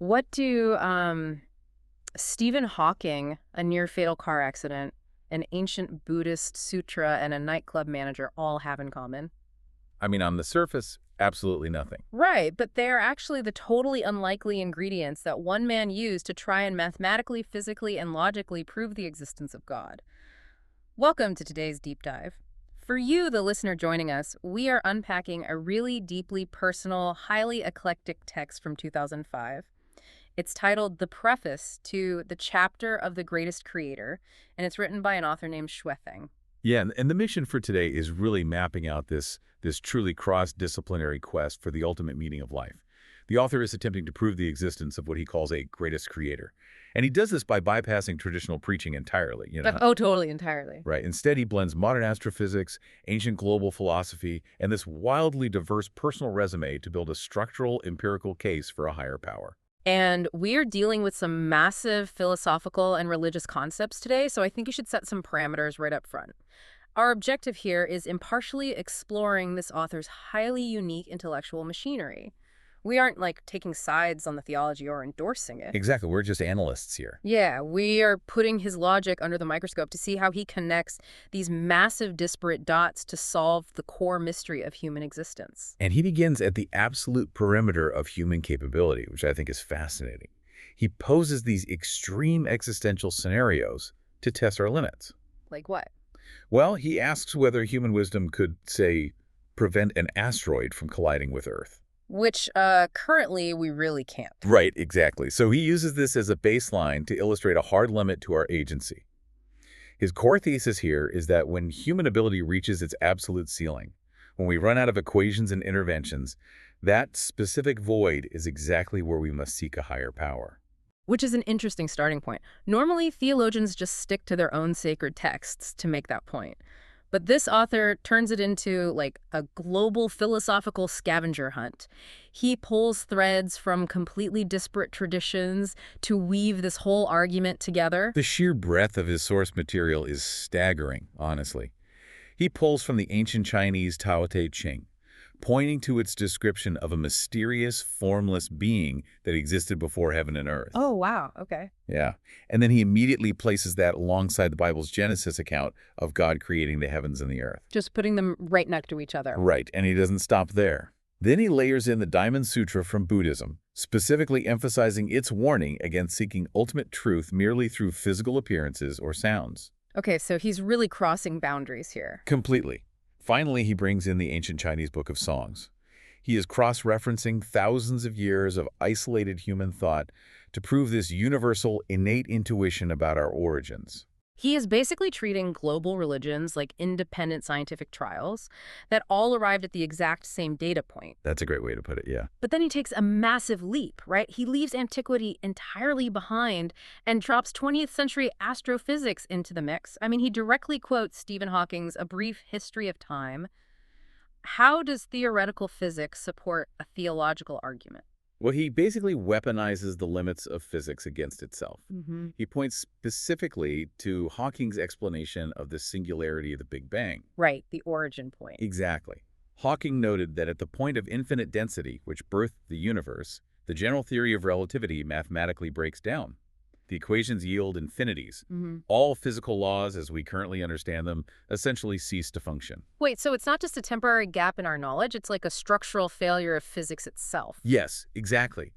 What do Stephen Hawking, a near-fatal car accident, an ancient Buddhist sutra, and a nightclub manager all have in common? I mean, on the surface, absolutely nothing. Right, but they're actually the totally unlikely ingredients that one man used to try and mathematically, physically, and logically prove the existence of God. Welcome to today's deep dive. For you, the listener joining us, we are unpacking a really deeply personal, highly eclectic text from 2005. It's titled The Preface to the Chapter of the Greatest Creator, and it's written by an author named Xuefeng. Yeah, and the mission for today is really mapping out this truly cross-disciplinary quest for the ultimate meaning of life. The author is attempting to prove the existence of what he calls a greatest creator. And he does this by bypassing traditional preaching entirely, Oh, totally, entirely. right? Instead, he blends modern astrophysics, ancient global philosophy, and this wildly diverse personal resume to build a structural, empirical case for a higher power. And we're dealing with some massive philosophical and religious concepts today, so I think you should set some parameters right up front. Our objective here is impartially exploring this author's highly unique intellectual machinery. We aren't, taking sides on the theology or endorsing it. Exactly, we're just analysts here. Yeah, we are putting his logic under the microscope to see how he connects these massive disparate dots to solve the core mystery of human existence. And he begins at the absolute perimeter of human capability, which I think is fascinating. He poses these extreme existential scenarios to test our limits. Like what? Well, he asks whether human wisdom could, say, prevent an asteroid from colliding with Earth. Which, currently, we really can't. Right, exactly. So he uses this as a baseline to illustrate a hard limit to our agency. His core thesis here is that when human ability reaches its absolute ceiling, when we run out of equations and interventions, that specific void is exactly where we must seek a higher power. Which is an interesting starting point. Normally, theologians just stick to their own sacred texts to make that point. But this author turns it into, a global philosophical scavenger hunt. He pulls threads from completely disparate traditions to weave this whole argument together. The sheer breadth of his source material is staggering, honestly. He pulls from the ancient Chinese Tao Te Ching, pointing to its description of a mysterious, formless being that existed before heaven and earth. Oh, wow. Okay. Yeah. And then he immediately places that alongside the Bible's Genesis account of God creating the heavens and the earth. Just putting them right next to each other. Right. And he doesn't stop there. Then he layers in the Diamond Sutra from Buddhism, specifically emphasizing its warning against seeking ultimate truth merely through physical appearances or sounds. Okay, so he's really crossing boundaries here. Completely. Finally, he brings in the ancient Chinese Book of Songs. He is cross-referencing thousands of years of isolated human thought to prove this universal, innate intuition about our origins. He is basically treating global religions like independent scientific trials that all arrived at the exact same data point. That's a great way to put it, yeah. But then he takes a massive leap, right? He leaves antiquity entirely behind and drops 20th century astrophysics into the mix. I mean, he directly quotes Stephen Hawking's A Brief History of Time. How does theoretical physics support a theological argument? Well, he basically weaponizes the limits of physics against itself. He points specifically to Hawking's explanation of the singularity of the Big Bang. Right, the origin point. Exactly. Hawking noted that at the point of infinite density, which birthed the universe, the general theory of relativity mathematically breaks down. The equations yield infinities. All physical laws, as we currently understand them, essentially cease to function. Wait, so it's not just a temporary gap in our knowledge, it's like a structural failure of physics itself. Yes, exactly.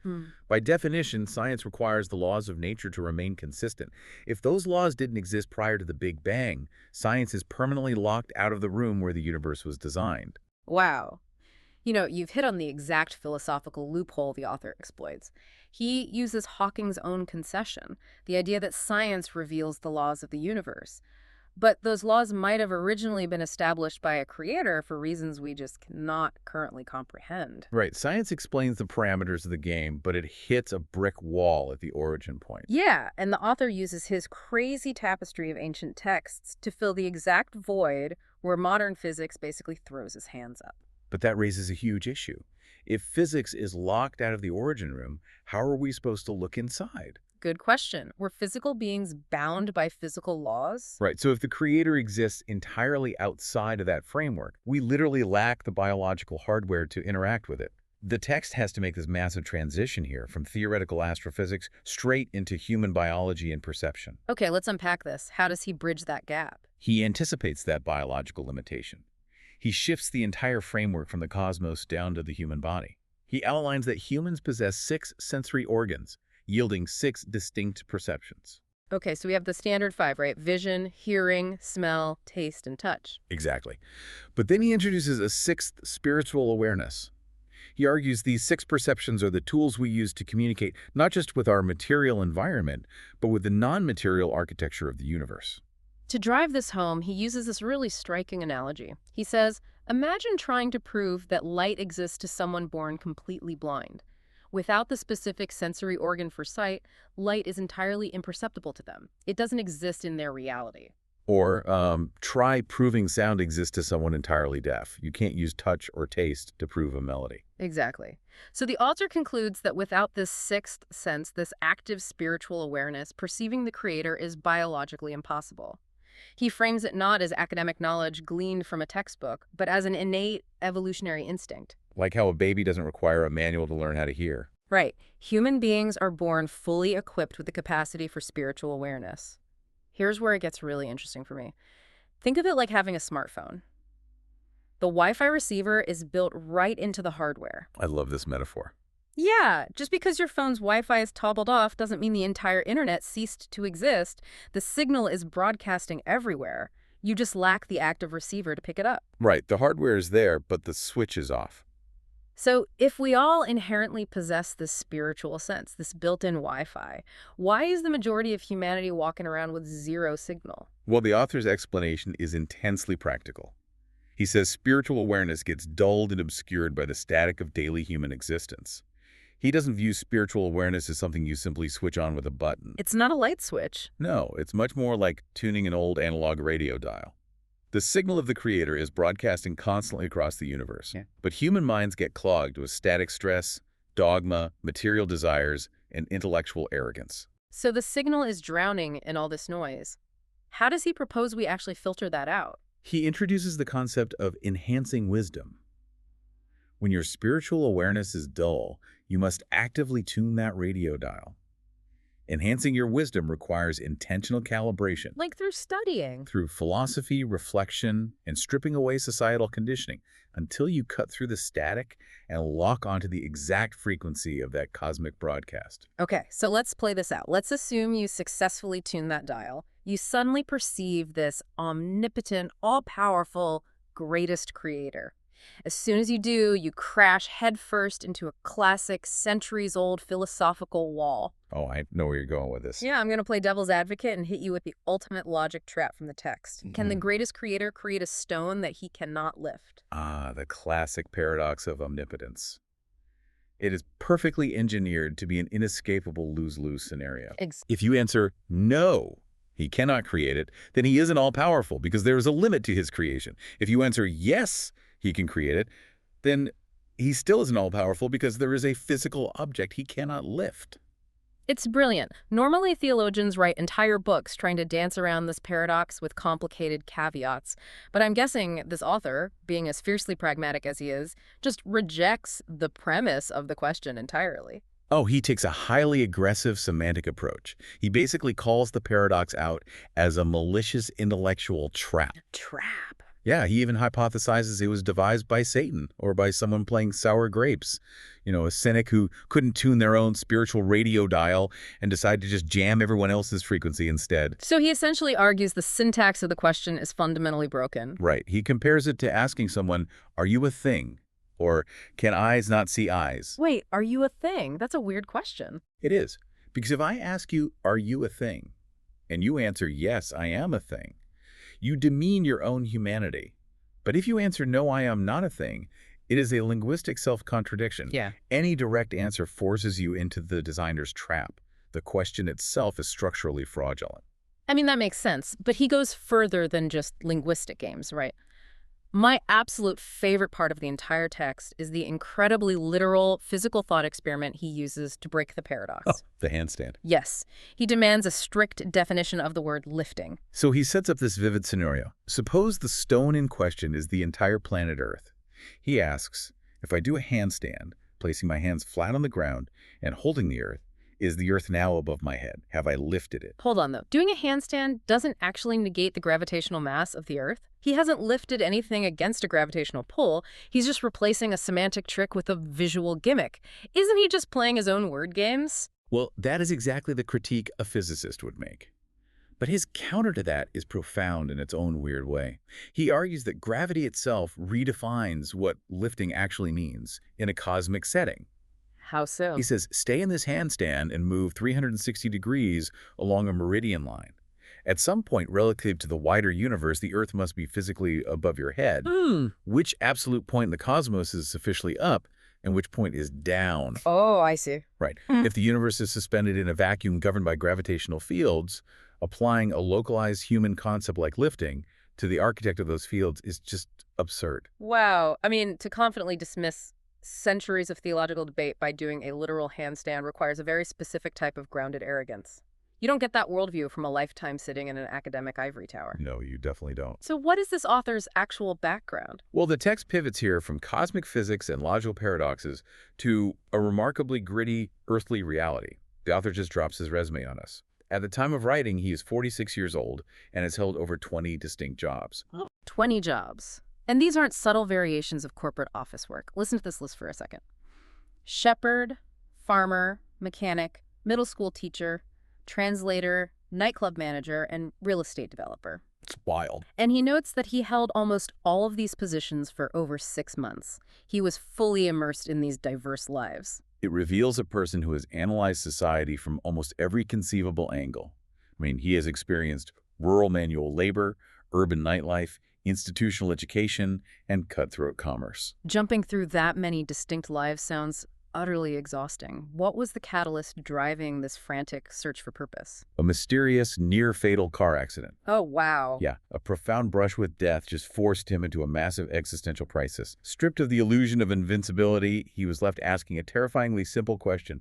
By definition, science requires the laws of nature to remain consistent. If those laws didn't exist prior to the Big Bang, science is permanently locked out of the room where the universe was designed. Wow. You know, you've hit on the exact philosophical loophole the author exploits. He uses Hawking's own concession, the idea that science reveals the laws of the universe. But those laws might have originally been established by a creator for reasons we just cannot currently comprehend. Right. Science explains the parameters of the game, but it hits a brick wall at the origin point. Yeah, and the author uses his crazy tapestry of ancient texts to fill the exact void where modern physics basically throws his hands up. But that raises a huge issue. If physics is locked out of the origin room, how are we supposed to look inside? Good question. Were physical beings bound by physical laws? Right, so if the creator exists entirely outside of that framework, we literally lack the biological hardware to interact with it. The text has to make this massive transition here from theoretical astrophysics straight into human biology and perception. Okay, let's unpack this. How does he bridge that gap? He anticipates that biological limitation. He shifts the entire framework from the cosmos down to the human body. He outlines that humans possess 6 sensory organs, yielding 6 distinct perceptions. Okay, so we have the standard 5, right? Vision, hearing, smell, taste, and touch. Exactly. But then he introduces a 6th spiritual awareness. He argues these 6 perceptions are the tools we use to communicate not just with our material environment, but with the non-material architecture of the universe. To drive this home, he uses this really striking analogy. He says, imagine trying to prove that light exists to someone born completely blind. Without the specific sensory organ for sight, light is entirely imperceptible to them. It doesn't exist in their reality. Or try proving sound exists to someone entirely deaf. You can't use touch or taste to prove a melody. Exactly. So the author concludes that without this 6th sense, this active spiritual awareness, perceiving the creator is biologically impossible. He frames it not as academic knowledge gleaned from a textbook, but as an innate evolutionary instinct. Like how a baby doesn't require a manual to learn how to hear. Right. Human beings are born fully equipped with the capacity for spiritual awareness. Here's where it gets really interesting for me. Think of it like having a smartphone. The Wi-Fi receiver is built right into the hardware. I love this metaphor. Yeah, just because your phone's Wi-Fi is toggled off doesn't mean the entire internet ceased to exist. The signal is broadcasting everywhere. You just lack the active receiver to pick it up. Right, the hardware is there, but the switch is off. So if we all inherently possess this spiritual sense, this built-in Wi-Fi, why is the majority of humanity walking around with 0 signal? Well, the author's explanation is intensely practical. He says spiritual awareness gets dulled and obscured by the static of daily human existence. He doesn't view spiritual awareness as something you simply switch on with a button. It's not a light switch. No, it's much more like tuning an old analog radio dial. The signal of the creator is broadcasting constantly across the universe. But human minds get clogged with static stress, dogma, material desires, and intellectual arrogance. So the signal is drowning in all this noise. How does he propose we actually filter that out? He introduces the concept of enhancing wisdom. When your spiritual awareness is dull, you must actively tune that radio dial. Enhancing your wisdom requires intentional calibration. Like through studying. Through philosophy, reflection, and stripping away societal conditioning until you cut through the static and lock onto the exact frequency of that cosmic broadcast. Okay, so let's play this out. Let's assume you successfully tune that dial. You suddenly perceive this omnipotent, all-powerful, greatest creator. As soon as you do, you crash headfirst into a classic, centuries-old philosophical wall. Oh, I know where you're going with this. Yeah, I'm going to play devil's advocate and hit you with the ultimate logic trap from the text. Can the greatest creator create a stone that he cannot lift? Ah, the classic paradox of omnipotence. It is perfectly engineered to be an inescapable lose-lose scenario. If you answer no, he cannot create it, then he isn't all-powerful because there is a limit to his creation. If you answer yes, he can create it, then he still isn't all-powerful because there is a physical object he cannot lift. It's brilliant. Normally, theologians write entire books trying to dance around this paradox with complicated caveats. But I'm guessing this author, being as fiercely pragmatic as he is, just rejects the premise of the question entirely. Oh, he takes a highly aggressive semantic approach. He basically calls the paradox out as a malicious intellectual trap. Trap. Yeah, he even hypothesizes it was devised by Satan or by someone playing sour grapes. You know, a cynic who couldn't tune their own spiritual radio dial and decided to just jam everyone else's frequency instead. So he essentially argues the syntax of the question is fundamentally broken. Right. He compares it to asking someone, are you a thing? Or can eyes not see eyes? Wait, are you a thing? That's a weird question. It is. Because if I ask you, are you a thing? And you answer, yes, I am a thing. You demean your own humanity. But if you answer, no, I am not a thing, it is a linguistic self-contradiction. Yeah. Any direct answer forces you into the designer's trap. The question itself is structurally fraudulent. I mean, that makes sense. But he goes further than just linguistic games, right? My absolute favorite part of the entire text is the incredibly literal physical thought experiment he uses to break the paradox. Oh, the handstand. Yes. He demands a strict definition of the word lifting. So he sets up this vivid scenario. Suppose the stone in question is the entire planet Earth. He asks, if I do a handstand, placing my hands flat on the ground and holding the earth. Is the earth now above my head? Have I lifted it? Hold on, though. Doing a handstand doesn't actually negate the gravitational mass of the Earth. He hasn't lifted anything against a gravitational pull. He's just replacing a semantic trick with a visual gimmick. Isn't he just playing his own word games? Well, that is exactly the critique a physicist would make. But his counter to that is profound in its own weird way. He argues that gravity itself redefines what lifting actually means in a cosmic setting. How so? He says, stay in this handstand and move 360 degrees along a meridian line. At some point relative to the wider universe, the Earth must be physically above your head. Which absolute point in the cosmos is officially up and which point is down? Oh, I see. Right. If the universe is suspended in a vacuum governed by gravitational fields, applying a localized human concept like lifting to the architect of those fields is just absurd. Wow. I mean, to confidently dismiss centuries of theological debate by doing a literal handstand requires a very specific type of grounded arrogance. You don't get that worldview from a lifetime sitting in an academic ivory tower. No, you definitely don't. So what is this author's actual background? Well, the text pivots here from cosmic physics and logical paradoxes to a remarkably gritty, earthly reality. The author just drops his resume on us. At the time of writing, he is 46 years old and has held over 20 distinct jobs. 20 jobs. And these aren't subtle variations of corporate office work. Listen to this list for a second. Shepherd, farmer, mechanic, middle school teacher, translator, nightclub manager, and real estate developer. It's wild. And he notes that he held almost all of these positions for over 6 months. He was fully immersed in these diverse lives. It reveals a person who has analyzed society from almost every conceivable angle. I mean, he has experienced rural manual labor, urban nightlife, institutional education, and cutthroat commerce. Jumping through that many distinct lives sounds utterly exhausting. What was the catalyst driving this frantic search for purpose? A mysterious, near-fatal car accident. Oh, wow. Yeah, a profound brush with death just forced him into a massive existential crisis. Stripped of the illusion of invincibility, he was left asking a terrifyingly simple question.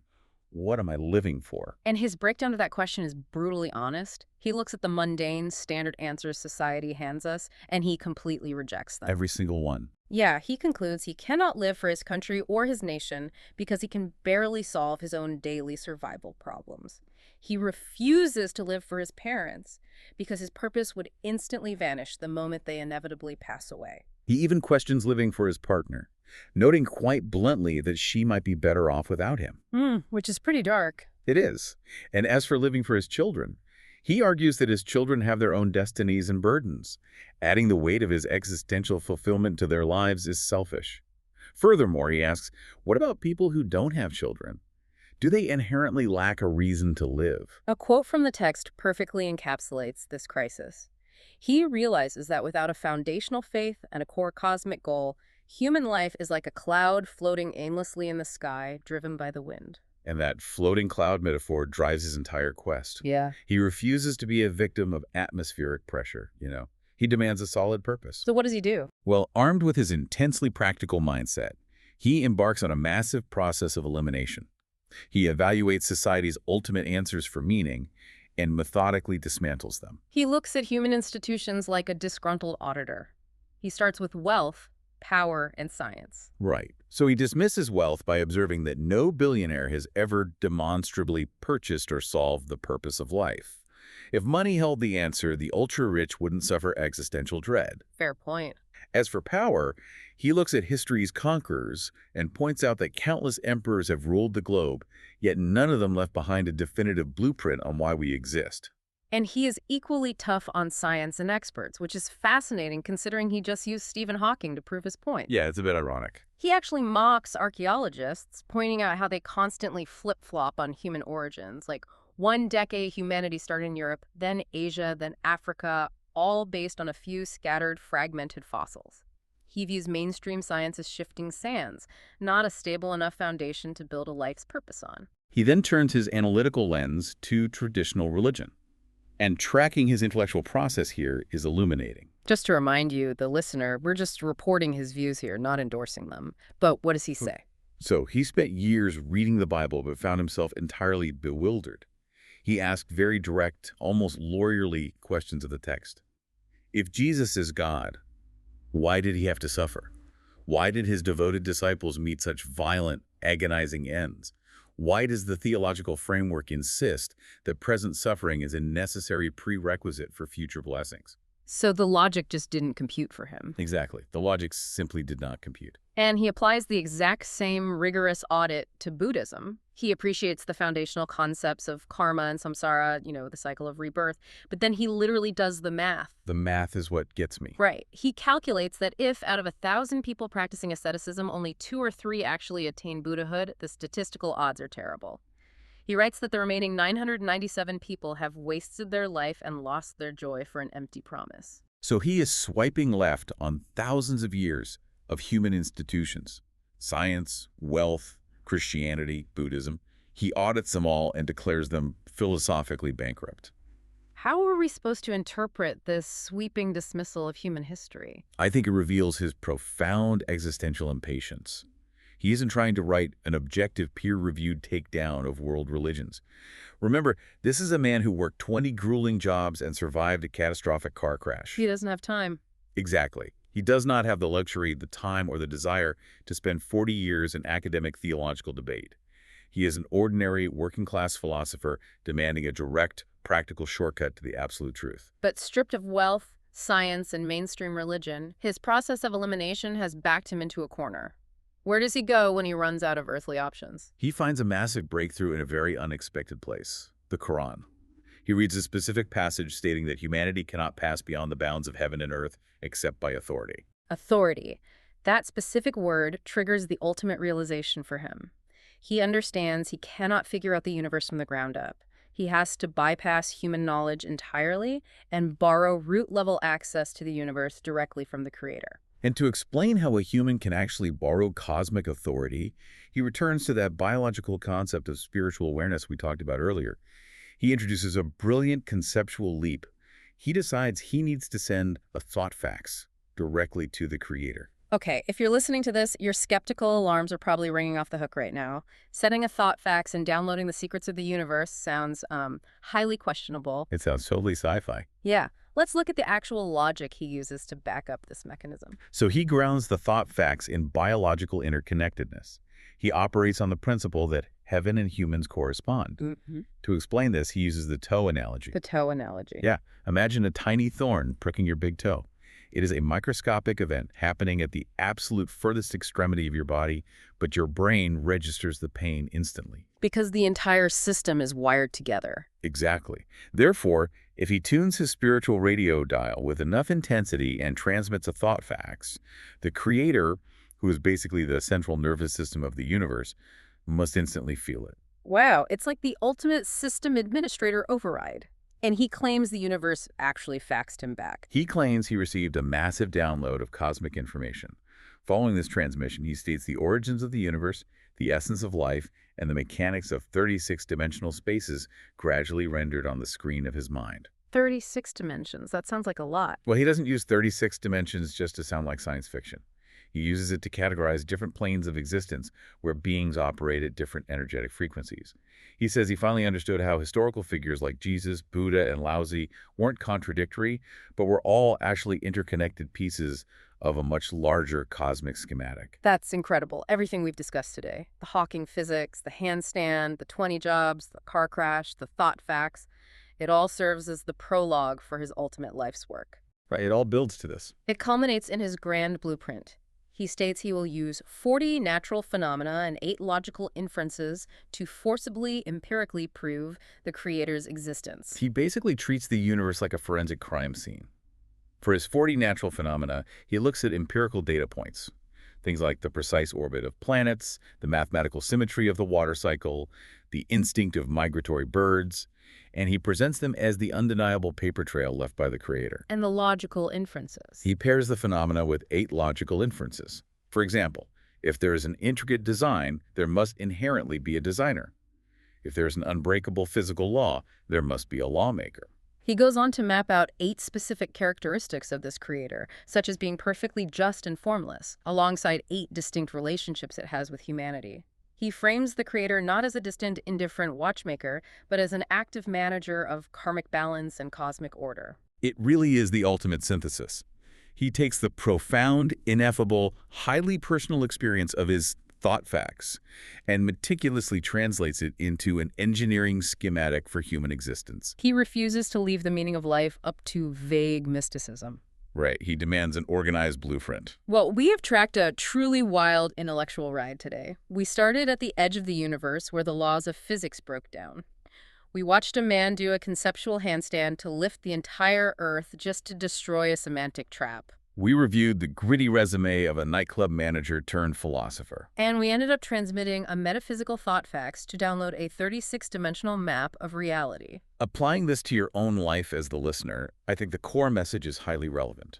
What am I living for? And his breakdown to that question is brutally honest. He looks at the mundane, standard answers society hands us, and he completely rejects them. Every single one. Yeah, he concludes he cannot live for his country or his nation because he can barely solve his own daily survival problems. He refuses to live for his parents because his purpose would instantly vanish the moment they inevitably pass away. He even questions living for his partner, noting quite bluntly that she might be better off without him. Which is pretty dark. It is. And as for living for his children, he argues that his children have their own destinies and burdens. Adding the weight of his existential fulfillment to their lives is selfish. Furthermore, he asks, what about people who don't have children? Do they inherently lack a reason to live? A quote from the text perfectly encapsulates this crisis. He realizes that without a foundational faith and a core cosmic goal, human life is like a cloud floating aimlessly in the sky, driven by the wind. And that floating cloud metaphor drives his entire quest. Yeah. He refuses to be a victim of atmospheric pressure, He demands a solid purpose. So what does he do? Well, armed with his intensely practical mindset, he embarks on a massive process of elimination. He evaluates society's ultimate answers for meaning and methodically dismantles them. He looks at human institutions like a disgruntled auditor. He starts with wealth, power, and science. Right. So he dismisses wealth by observing that no billionaire has ever demonstrably purchased or solved the purpose of life. If money held the answer, the ultra-rich wouldn't suffer existential dread. Fair point. As for power, he looks at history's conquerors and points out that countless emperors have ruled the globe, yet none of them left behind a definitive blueprint on why we exist. And he is equally tough on science and experts, which is fascinating considering he just used Stephen Hawking to prove his point. Yeah, it's a bit ironic. He actually mocks archaeologists, pointing out how they constantly flip-flop on human origins. Like, one decade humanity started in Europe, then Asia, then Africa, all based on a few scattered, fragmented fossils. He views mainstream science as shifting sands, not a stable enough foundation to build a life's purpose on. He then turns his analytical lens to traditional religion. And tracking his intellectual process here is illuminating. Just to remind you, the listener, we're just reporting his views here, not endorsing them. But what does he say? So he spent years reading the Bible but found himself entirely bewildered. He asked very direct, almost lawyerly questions of the text. If Jesus is God, why did he have to suffer? Why did his devoted disciples meet such violent agonizing ends. Why does the theological framework insist that present suffering is a necessary prerequisite for future blessings? So the logic just didn't compute for him. Exactly. The logic simply did not compute. And he applies the exact same rigorous audit to Buddhism. He appreciates the foundational concepts of karma and samsara, the cycle of rebirth, but then he literally does the math. The math is what gets me. Right. He calculates that if out of 1,000 people practicing asceticism, only 2 or 3 actually attain Buddhahood, the statistical odds are terrible. He writes that the remaining 997 people have wasted their life and lost their joy for an empty promise. So he is swiping left on thousands of years of human institutions, science, wealth, Christianity, Buddhism. He audits them all and declares them philosophically bankrupt. How are we supposed to interpret this sweeping dismissal of human history? I think it reveals his profound existential impatience. He isn't trying to write an objective, peer-reviewed takedown of world religions. Remember, this is a man who worked 20 grueling jobs and survived a catastrophic car crash. He doesn't have time. Exactly. He does not have the luxury, the time, or the desire to spend 40 years in academic theological debate. He is an ordinary, working-class philosopher demanding a direct, practical shortcut to the absolute truth. But stripped of wealth, science, and mainstream religion, his process of elimination has backed him into a corner. Where does he go when he runs out of earthly options? He finds a massive breakthrough in a very unexpected place, the Quran. He reads a specific passage stating that humanity cannot pass beyond the bounds of heaven and earth except by authority. Authority. That specific word triggers the ultimate realization for him. He understands he cannot figure out the universe from the ground up. He has to bypass human knowledge entirely and borrow root-level access to the universe directly from the Creator. And to explain how a human can actually borrow cosmic authority, he returns to that biological concept of spiritual awareness we talked about earlier. He introduces a brilliant conceptual leap. He decides he needs to send a thought fax directly to the Creator. Okay, if you're listening to this, your skeptical alarms are probably ringing off the hook right now. Setting a thought fax and downloading the secrets of the universe sounds highly questionable. It sounds totally sci-fi. Yeah. Let's look at the actual logic he uses to back up this mechanism. So he grounds the thought facts in biological interconnectedness. He operates on the principle that heaven and humans correspond. To explain this, he uses the toe analogy. The toe analogy. Yeah, imagine a tiny thorn pricking your big toe. It is a microscopic event happening at the absolute furthest extremity of your body, but your brain registers the pain instantly. Because the entire system is wired together. Exactly. Therefore, if he tunes his spiritual radio dial with enough intensity and transmits a thought fax, the Creator, who is basically the central nervous system of the universe, must instantly feel it. Wow, it's like the ultimate system administrator override. And he claims the universe actually faxed him back. He claims he received a massive download of cosmic information. Following this transmission, he states the origins of the universe, the essence of life, and the mechanics of 36-dimensional spaces gradually rendered on the screen of his mind. 36 dimensions. That sounds like a lot. Well, he doesn't use 36 dimensions just to sound like science fiction. He uses it to categorize different planes of existence where beings operate at different energetic frequencies. He says he finally understood how historical figures like Jesus, Buddha, and Laozi weren't contradictory, but were all actually interconnected pieces of a much larger cosmic schematic. That's incredible. Everything we've discussed today. The Hawking physics, the handstand, the 20 jobs, the car crash, the thought fax. It all serves as the prologue for his ultimate life's work. Right, it all builds to this. It culminates in his grand blueprint. He states he will use 40 natural phenomena and 8 logical inferences to forcibly, empirically prove the Creator's existence. He basically treats the universe like a forensic crime scene. For his 40 natural phenomena, he looks at empirical data points. Things like the precise orbit of planets, the mathematical symmetry of the water cycle, the instinct of migratory birds, and he presents them as the undeniable paper trail left by the Creator. And the logical inferences. He pairs the phenomena with 8 logical inferences. For example, if there is an intricate design, there must inherently be a designer. If there is an unbreakable physical law, there must be a lawmaker. He goes on to map out 8 specific characteristics of this Creator, such as being perfectly just and formless, alongside 8 distinct relationships it has with humanity. He frames the Creator not as a distant, indifferent watchmaker, but as an active manager of karmic balance and cosmic order. It really is the ultimate synthesis. He takes the profound, ineffable, highly personal experience of his thought facts and meticulously translates it into an engineering schematic for human existence. He refuses to leave the meaning of life up to vague mysticism. Right, he demands an organized blueprint. Well, we have tracked a truly wild intellectual ride today. We started at the edge of the universe where the laws of physics broke down. We watched a man do a conceptual handstand to lift the entire Earth just to destroy a semantic trap. We reviewed the gritty resume of a nightclub manager turned philosopher. And we ended up transmitting a metaphysical thought fax to download a 36-dimensional map of reality. Applying this to your own life as the listener, I think the core message is highly relevant.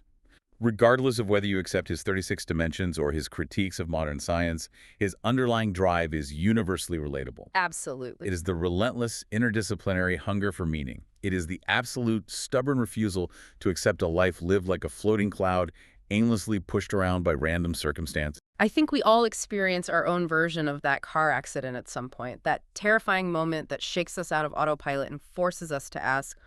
Regardless of whether you accept his 36 dimensions or his critiques of modern science, his underlying drive is universally relatable. Absolutely. It is the relentless, interdisciplinary hunger for meaning. It is the absolute, stubborn refusal to accept a life lived like a floating cloud, aimlessly pushed around by random circumstance. I think we all experience our own version of that car accident at some point, that terrifying moment that shakes us out of autopilot and forces us to ask,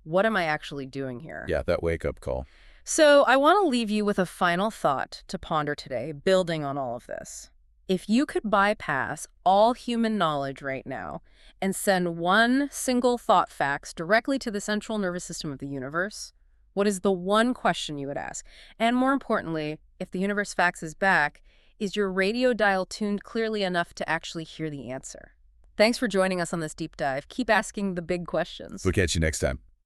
what am I actually doing here? Yeah, that wake-up call. So I want to leave you with a final thought to ponder today, building on all of this. If you could bypass all human knowledge right now and send one single thought fax directly to the central nervous system of the universe, what is the one question you would ask? And more importantly, if the universe faxes back, is your radio dial tuned clearly enough to actually hear the answer? Thanks for joining us on this deep dive. Keep asking the big questions. We'll catch you next time.